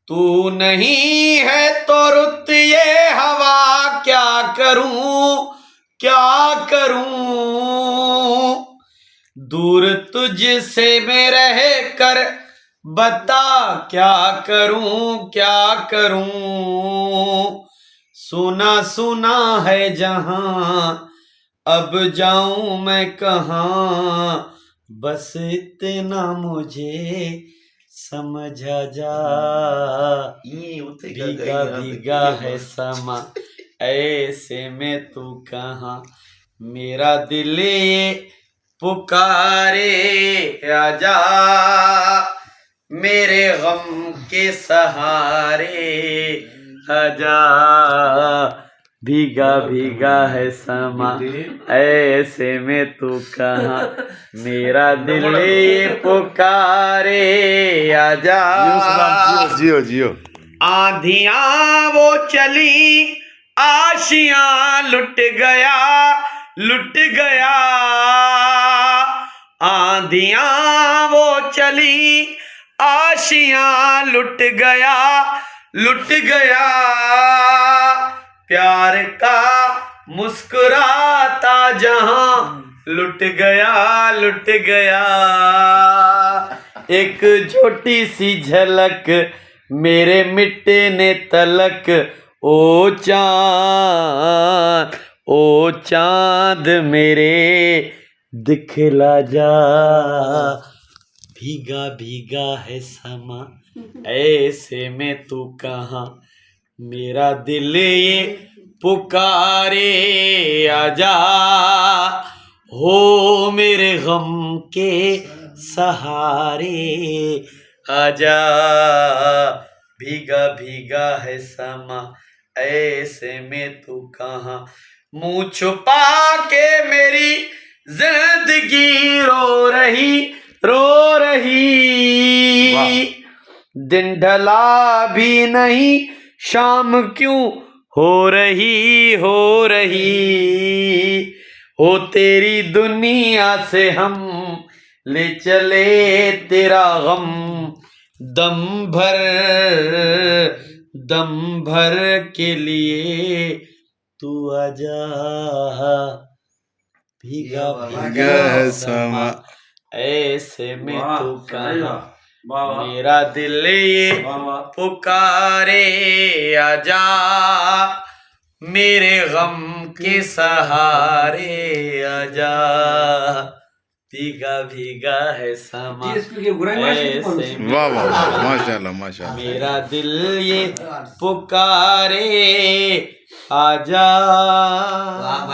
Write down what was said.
तू नहीं है तो रुत ये हवा, क्या करूं क्या करूं। दूर तुझसे मैं रह कर बता, क्या करूं क्या करूं। सुना सुना है जहां, अब जाऊं मैं कहां। बस इतना मुझे समझ आ जा। भीगा भीगा है समा, ऐसे में तू कहाँ। मेरा दिल ये पुकारे, आजा मेरे गम के सहारे आजा। भीगा भीगा है समा, ऐसे में तू कहाँ। मेरा दिल ये पुकारे, आजा। जियो जियो। आंधियां वो चली, आशियां लुट गया। आंधियां वो चली, आशियां लुट गया। प्यार का मुस्कुराता जहां लुट गया। एक छोटी सी झलक मेरे मिटने तलक, ओ चांद मेरे दिखला जा। भीगा भीगा है समा, ऐसे में तू कहाँ। मेरा दिल ये पुकारे, आजा हो मेरे गम के सहारे आजा। भीगा भीगा है समा, ऐसे में तू कहाँ। मुँह छुपा के मेरी जिंदगी रो रही। दिन ढला भी नहीं, शाम क्यों हो रही। हो तेरी दुनिया से हम ले चले तेरा गम, दम भर के लिए तू आजा। भीगा भीगा समा, ऐसे में तू कहाँ। मेरा दिल ये पुकारे, आजा मेरे गम के सहारे आजा। भीगा भीगा है समा, ऐसे में वाह वाह वाह, माशाल्लाह माशाल्लाह। मेरा दिल ये पुकारे, आजा।